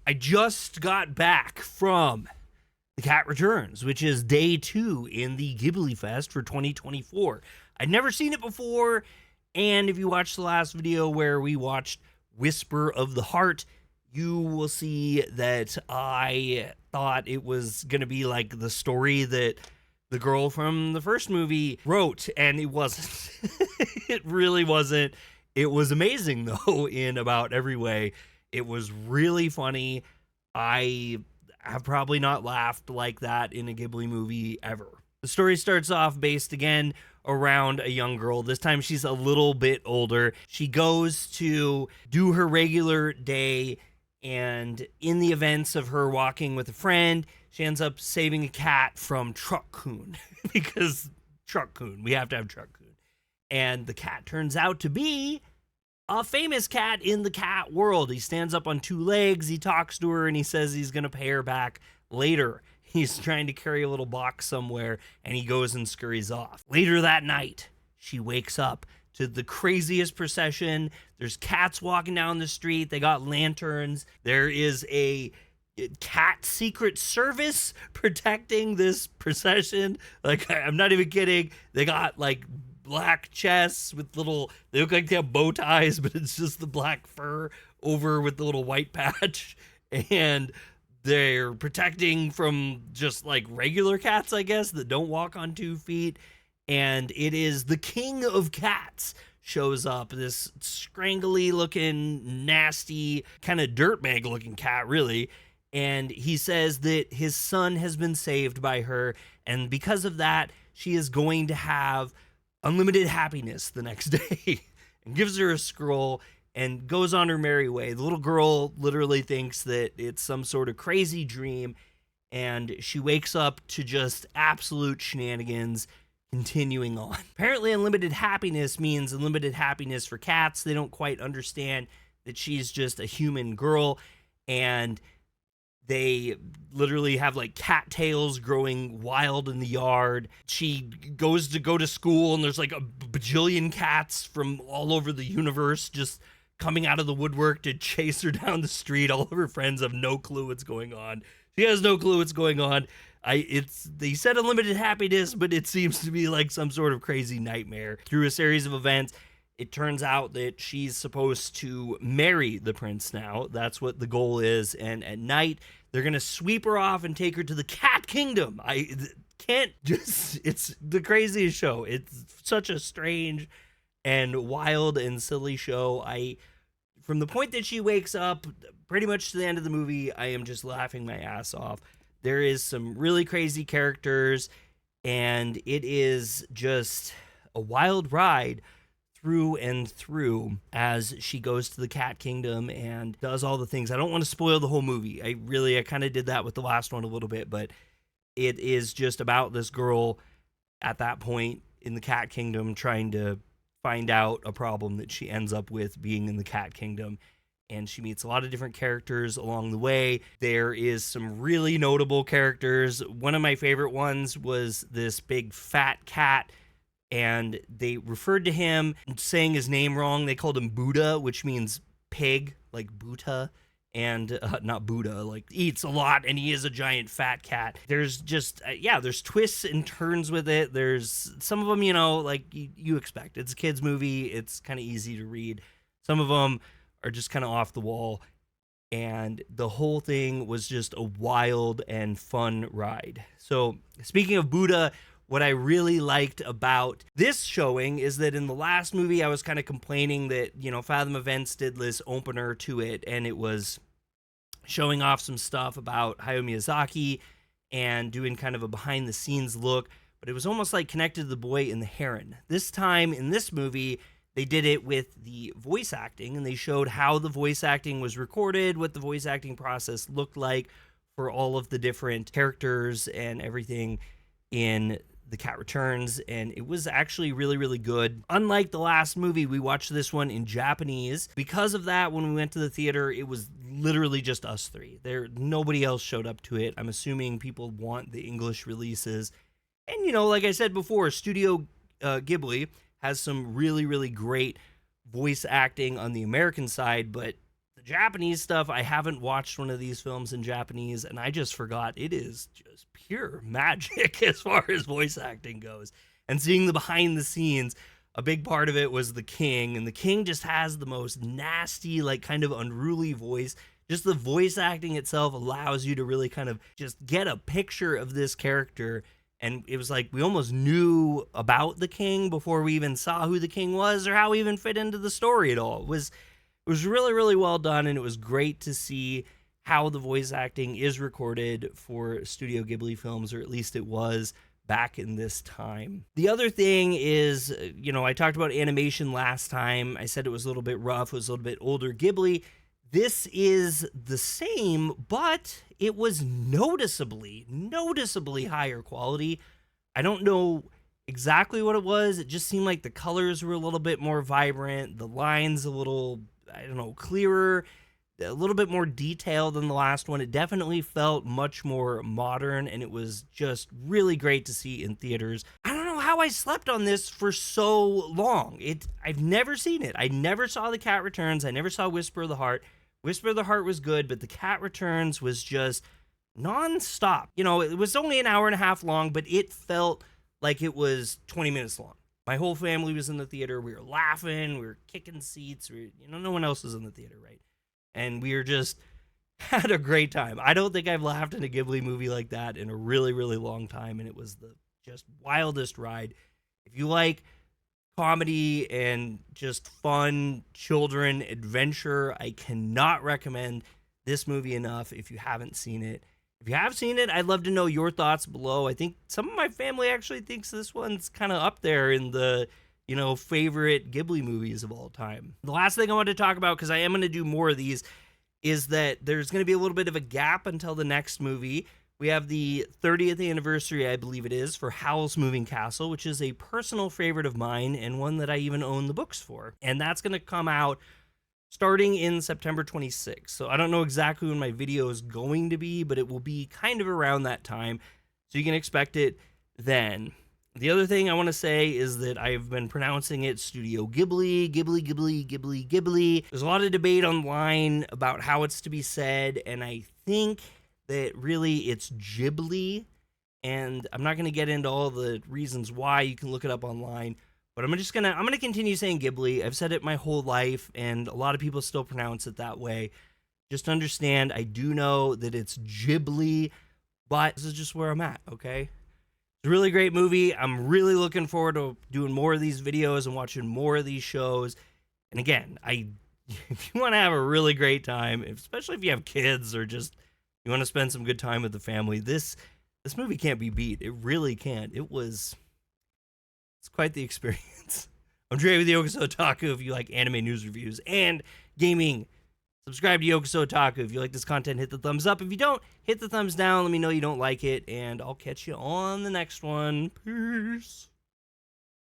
I just got back from The Cat Returns, which is day 2 in the Ghibli Fest for 2024. I'd never seen it before, and if you watched the last video where we watched Whisper of the Heart, you will see that I thought it was going to be like the story that the girl from the first movie wrote, and it wasn't. It really wasn't. It was amazing, though, in about every way. It was really funny. I have probably not laughed like that in a Ghibli movie ever. The story starts off based again around a young girl. This time she's a little bit older. She goes to do her regular day, and in the events of her walking with a friend, she ends up saving a cat from Truck-kun. Because Truck-kun, we have to have Truck-kun. And the cat turns out to be a famous cat in the cat world. He stands up on 2 legs, he talks to her, and he says he's going to pay her back later. He's trying to carry a little box somewhere, and he goes and scurries off. Later that night, she wakes up to the craziest procession. There's cats walking down the street. They got lanterns. There is a cat secret service protecting this procession. Like, I'm not even kidding. They got, like, black chests with little, they look like they have bow ties, but it's just the black fur over with the little white patch. And they're protecting from just like regular cats, I guess, that don't walk on 2 feet. And it is the king of cats shows up, this scrangly looking, nasty, kind of dirtbag looking cat, really. And he says that his son has been saved by her, and because of that, she is going to have unlimited happiness the next day. And gives her a scroll and goes on her merry way. The little girl literally thinks that it's some sort of crazy dream, and she wakes up to just absolute shenanigans continuing on. Apparently unlimited happiness means unlimited happiness for cats. They don't quite understand that she's just a human girl, and they literally have like cattails growing wild in the yard. She goes to go to school, and there's like a bajillion cats from all over the universe just coming out of the woodwork to chase her down the street. All of her friends have no clue what's going on. She has no clue what's going on. They said unlimited happiness, but it seems to be like some sort of crazy nightmare. Through a series of events, it turns out that she's supposed to marry the prince now. That's what the goal is. And at night, they're going to sweep her off and take her to the cat kingdom. It's the craziest show. It's such a strange and wild and silly show. From the point that she wakes up, pretty much to the end of the movie, I am just laughing my ass off. There is some really crazy characters, and it is just a wild ride through and through as she goes to the cat kingdom and does all the things. I don't want to spoil the whole movie. I kind of did that with the last one a little bit, but it is just about this girl at that point in the cat kingdom trying to find out a problem that she ends up with being in the cat kingdom. And she meets a lot of different characters along the way. There is some really notable characters. One of my favorite ones was this big fat cat, and they referred to him saying his name wrong. They called him Buddha, which means pig, like Buddha, and not Buddha, like eats a lot, and he is a giant fat cat. There's just, there's twists and turns with it. There's some of them, like you expect. It's a kid's movie. It's kind of easy to read. Some of them are just kind of off the wall, and the whole thing was just a wild and fun ride. So speaking of Buddha, what I really liked about this showing is that in the last movie, I was kind of complaining that, Fathom Events did this opener to it, and it was showing off some stuff about Hayao Miyazaki and doing kind of a behind-the-scenes look, but it was almost like Connected to the Boy and the Heron. This time, in this movie, they did it with the voice acting, and they showed how the voice acting was recorded, what the voice acting process looked like for all of the different characters and everything in The Cat Returns, and it was actually really, really good. Unlike the last movie, we watched this one in Japanese. Because of that, when we went to the theater, it was literally just us three. Nobody else showed up to it. I'm assuming people want the English releases. And, like I said before, Studio Ghibli has some really, really great voice acting on the American side, but the The Japanese stuff, I haven't watched one of these films in Japanese, and I just forgot it is just pure magic as far as voice acting goes. And seeing the behind the scenes, a big part of it was the king, and the king just has the most nasty, like kind of unruly voice. Just the voice acting itself allows you to really kind of just get a picture of this character. And it was like we almost knew about the king before we even saw who the king was or how he even fit into the story at all. It was really, really well done, and it was great to see how the voice acting is recorded for Studio Ghibli films, or at least it was back in this time. The other thing is, I talked about animation last time. I said it was a little bit rough, it was a little bit older Ghibli. This is the same, but it was noticeably higher quality. I don't know exactly what it was. It just seemed like the colors were a little bit more vibrant, the lines a little, clearer, a little bit more detailed than the last one. It definitely felt much more modern, and it was just really great to see in theaters. I don't know how I slept on this for so long. I've never seen it. I never saw The Cat Returns. I never saw Whisper of the Heart. Whisper of the Heart was good, but The Cat Returns was just non-stop. It was only an hour and a half long, but it felt like it was 20 minutes long. My whole family was in the theater. We were laughing. We were kicking seats. No one else was in the theater, right? And we were just had a great time. I don't think I've laughed in a Ghibli movie like that in a really, really long time, and it was the just wildest ride. If you like comedy and just fun children adventure, I cannot recommend this movie enough if you haven't seen it. If you have seen it, I'd love to know your thoughts below. I think some of my family actually thinks this one's kind of up there in the, favorite Ghibli movies of all time. The last thing I want to talk about, because I am going to do more of these, is that there's going to be a little bit of a gap until the next movie. We have the 30th anniversary, I believe it is, for Howl's Moving Castle, which is a personal favorite of mine and one that I even own the books for. And that's going to come out starting in September 26th. So I don't know exactly when my video is going to be, but it will be kind of around that time. So you can expect it then. The other thing I want to say is that I've been pronouncing it Studio Ghibli, Ghibli. There's a lot of debate online about how it's to be said, and I think that really it's Ghibli, and I'm not going to get into all the reasons why. You can look it up online, but I'm going to continue saying Ghibli. I've said it my whole life, and a lot of people still pronounce it that way. Just understand, I do know that it's Ghibli, but this is just where I'm at, okay? It's a really great movie. I'm really looking forward to doing more of these videos and watching more of these shows. And again, if you want to have a really great time, especially if you have kids or just you want to spend some good time with the family, this movie can't be beat. It really can't. It's quite the experience. I'm Dre with Yokuso Otaku. If you like anime news reviews and gaming, subscribe to Yokuso Otaku. If you like this content, hit the thumbs up. If you don't, hit the thumbs down. Let me know you don't like it, and I'll catch you on the next one. Peace.